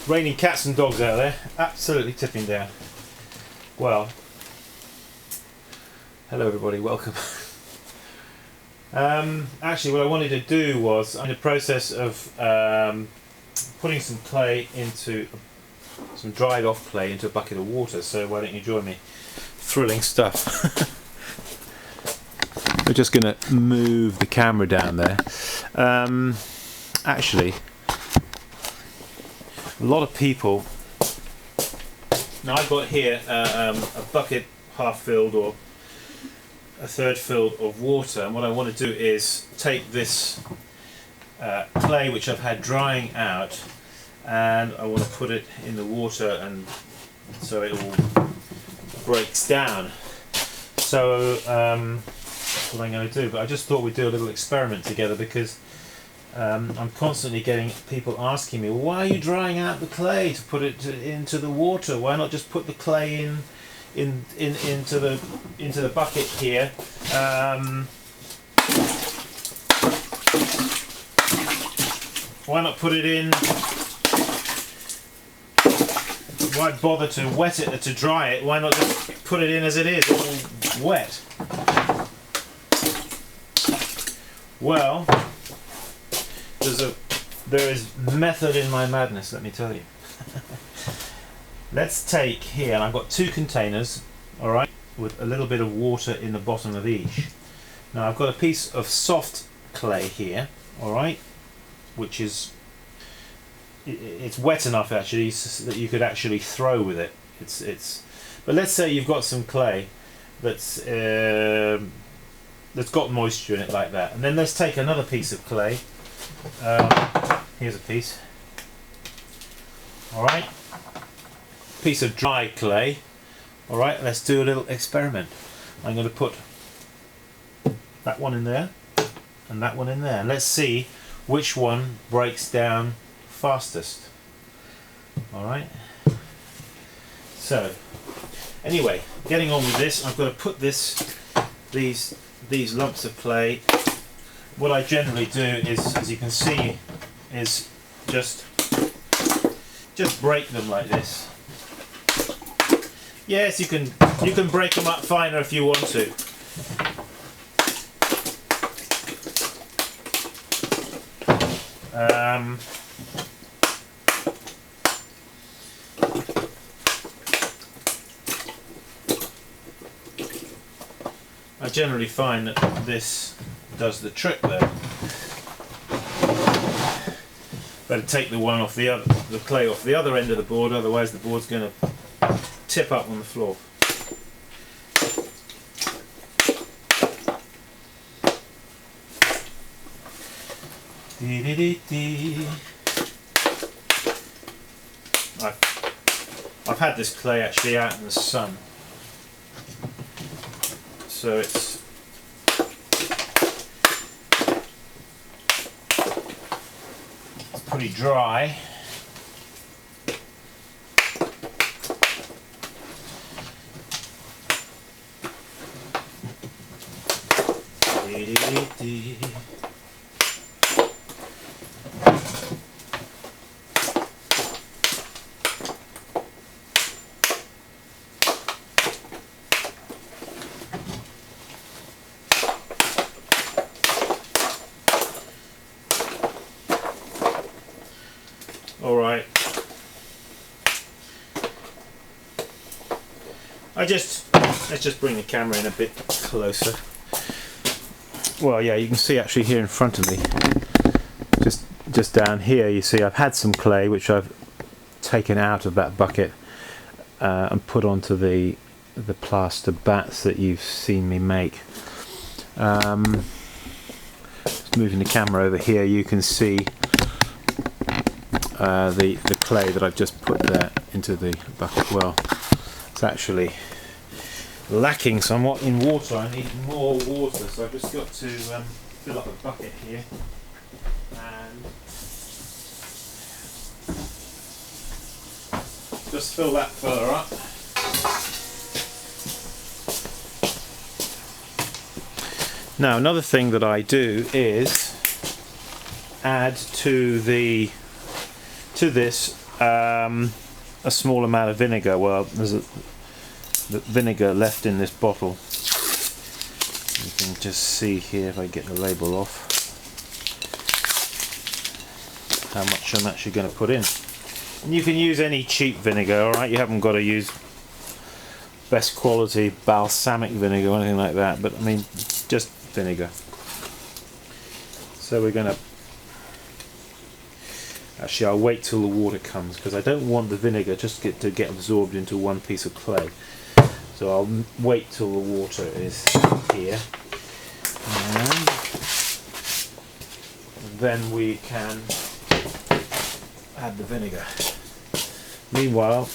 Raining cats and dogs out there, absolutely tipping down. Well, hello everybody, welcome. Actually what I wanted to do was, I'm in the process of putting some clay into, some dried off clay into a bucket of water, so why don't you join me? Thrilling stuff. We're just going to move the camera down there. Actually, a lot of people, now I've got here a bucket half filled or a third filled of water, and what I want to do is take this clay which I've had drying out, and I want to put it in the water and so it all breaks down. So that's what I'm going to do, but I just thought we'd do a little experiment together, because I'm constantly getting people asking me, well, why are you drying out the clay to put it into the water? Why not just put the clay into the bucket here? Why not put it in? Why bother to wet it, to dry it? Why not just put it in as it is, all wet? Well, there is method in my madness, let me tell you. Let's take here, and I've got two containers, alright, with a little bit of water in the bottom of each. Now I've got a piece of soft clay here, alright, which is, it's wet enough actually so that you could actually throw with it. But let's say you've got some clay that's got moisture in it like that, and then let's take another piece of clay. Here's a piece. Alright, piece of dry clay. Alright, let's do a little experiment. I'm going to put that one in there and that one in there. Let's see which one breaks down fastest. Alright, so anyway, getting on with this, I've got to put these lumps of clay. What I generally do is, as you can see, is just break them like this. Yes, you can break them up finer if you want to. I generally find that this does the trick there. Better take the one off the clay off the other end of the board, otherwise the board's going to tip up on the floor. I've had this clay actually out in the sun, so it's pretty dry. Alright, let's just bring the camera in a bit closer. Well, yeah, you can see actually here in front of me, just down here, you see I've had some clay which I've taken out of that bucket and put onto the plaster bats that you've seen me make. Just moving the camera over here, you can see the clay that I've just put there into the bucket. Well, it's actually lacking somewhat in water. I need more water, so I've just got to fill up a bucket here and just fill that further up. Now another thing that I do is add to this a small amount of vinegar. Well, there's the vinegar left in this bottle. You can just see here, if I get the label off, how much I'm actually going to put in. And you can use any cheap vinegar, alright? You haven't got to use best quality balsamic vinegar or anything like that, but I mean, just vinegar. So we're going to... Actually, I'll wait till the water comes, because I don't want the vinegar just to get absorbed into one piece of clay. So I'll wait till the water is here, and then we can add the vinegar. Meanwhile,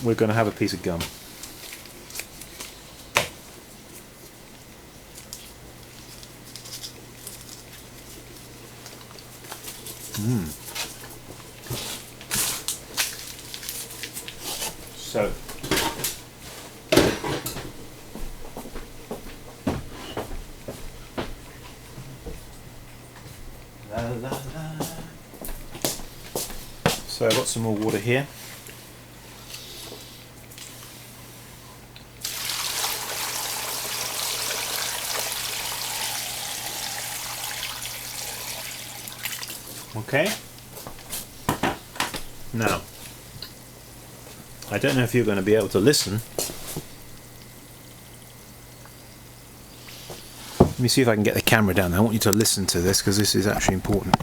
we're going to have a piece of gum. So So I've got some more water here. Okay. Now, I don't know if you're going to be able to listen. Let me see if I can get the camera down. I want you to listen to this, because this is actually important.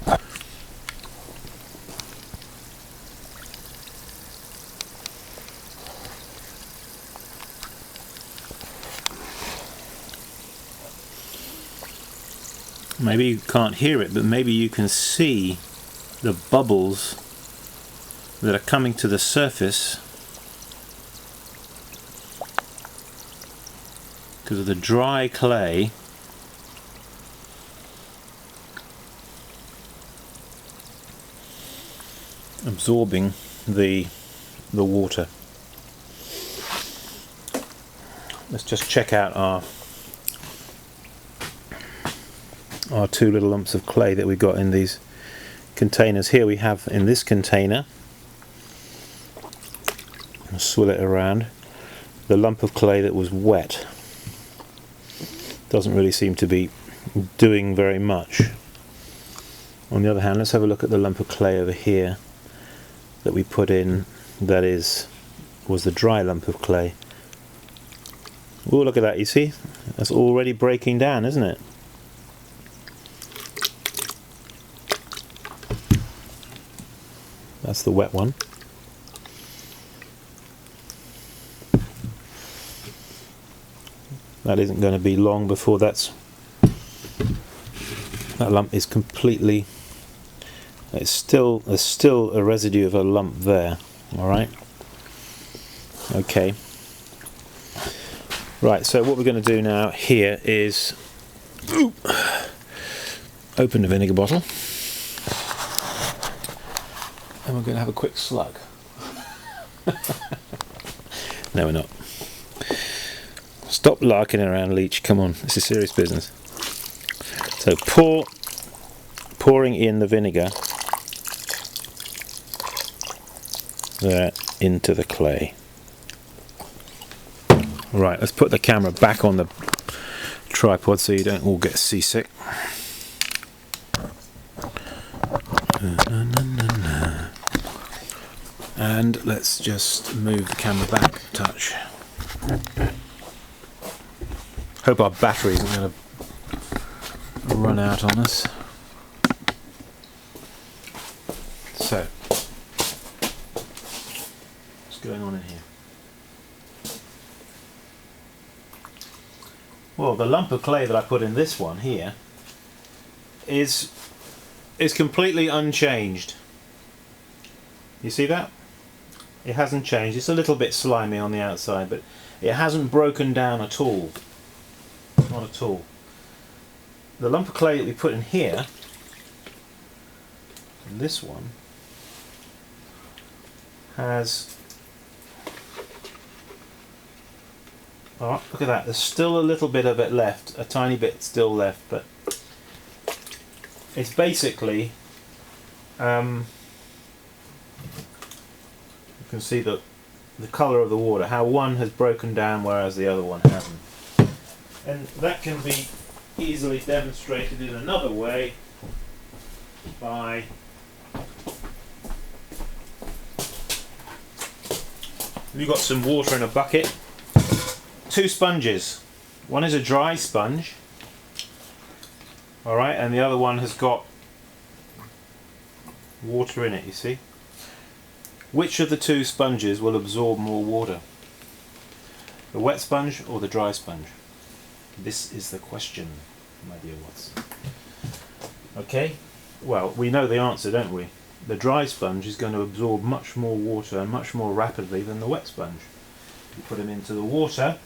Maybe you can't hear it, but maybe you can see the bubbles that are coming to the surface because of the dry clay absorbing the water. Let's just check out our two little lumps of clay that we got in these containers. Here we have in this container, I'll swill it around, the lump of clay that was wet. Doesn't really seem to be doing very much. On the other hand, let's have a look at the lump of clay over here that we put in, that was the dry lump of clay. Oh, look at that, you see? That's already breaking down, isn't it? That's the wet one. That isn't going to be long before that lump is completely... there's still a residue of a lump there. Alright? Okay. Right, so what we're going to do now here is open the vinegar bottle. And we're going to have a quick slug. No, we're not. Stop larking around, Leach. Come on, this is serious business. So pouring in the vinegar there into the clay. Right, let's put the camera back on the tripod so you don't all get seasick. And let's just move the camera back a touch. Hope our battery isn't going to run out on us. So, what's going on in here? Well, the lump of clay that I put in this one here is completely unchanged. You see that? It hasn't changed. It's a little bit slimy on the outside, but it hasn't broken down at all. Not at all. The lump of clay that we put in here, and this one, has... oh, look at that. There's still a little bit of it left. A tiny bit still left, but it's basically can see the colour of the water, how one has broken down whereas the other one hasn't. And that can be easily demonstrated in another way by you've got some water in a bucket, 2 sponges. One is a dry sponge, alright, and the other one has got water in it, you see. Which of the 2 sponges will absorb more water? The wet sponge or the dry sponge? This is the question, my dear Watson. Okay, well, we know the answer, don't we? The dry sponge is going to absorb much more water and much more rapidly than the wet sponge. You put them into the water,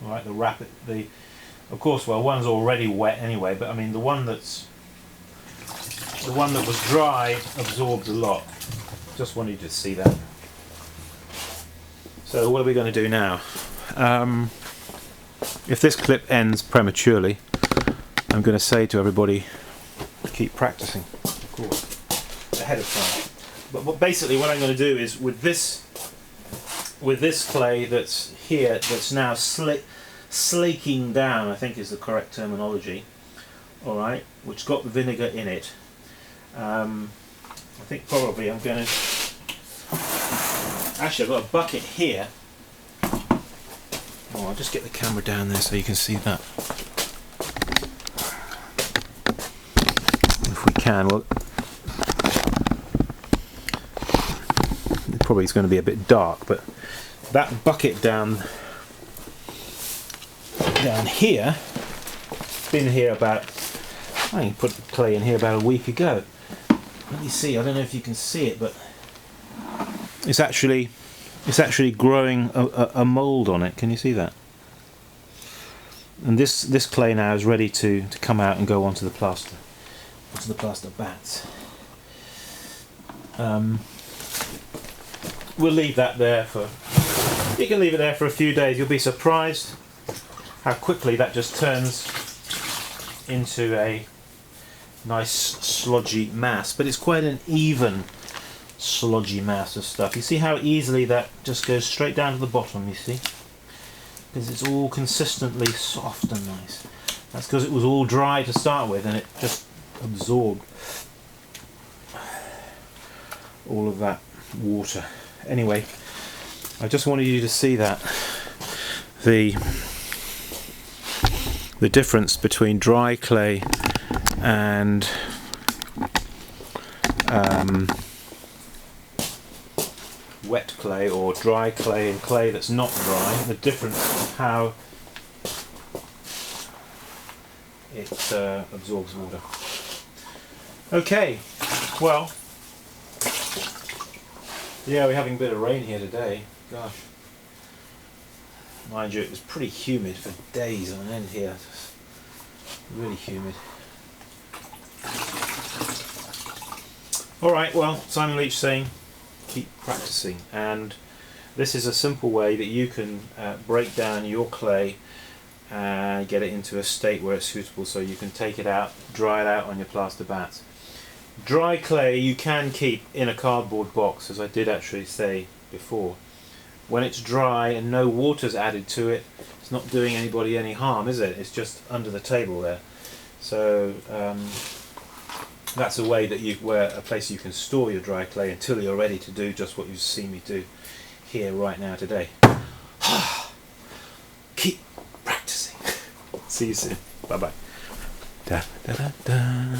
all right, of course, well, one's already wet anyway, but I mean the one that was dry absorbed a lot. Just wanted you to see that. So what are we going to do now? If this clip ends prematurely, I'm going to say to everybody, keep practicing, of course, ahead of time. But basically what I'm going to do is with this clay that's here, that's now slaking down, I think is the correct terminology, alright, which got the vinegar in it. I think probably I'm going to... Actually, I've got a bucket here. Oh, I'll just get the camera down there so you can see that. If we can, well, it probably is going to be a bit dark, but that bucket down here, been here about, I put the clay in here about a week ago. Let me see, I don't know if you can see it, but it's actually growing a mould on it. Can you see that? And this clay now is ready to come out and go onto the plaster bats. We'll leave that there you can leave it there for a few days. You'll be surprised how quickly that just turns into a nice sludgy mass, but it's quite an even sludgy mass of stuff. You see how easily that just goes straight down to the bottom, you see? Because it's all consistently soft and nice. That's because it was all dry to start with and it just absorbed all of that water. Anyway, I just wanted you to see that the difference between dry clay and wet clay, or dry clay and clay that's not dry, the difference of how it absorbs water. Okay, well, yeah, we're having a bit of rain here today. Gosh, mind you, it was pretty humid for days on end here. Really humid. Alright, well, Simon Leach saying keep practicing, and this is a simple way that you can break down your clay and get it into a state where it's suitable so you can take it out, dry it out on your plaster bats. Dry clay you can keep in a cardboard box, as I did actually say before. When it's dry and no water's added to it, it's not doing anybody any harm, is it? It's just under the table there. So that's a way that a place you can store your dry clay until you're ready to do just what you've seen me do here right now today. Keep practicing. See you soon. Bye bye. Da, da, da, da.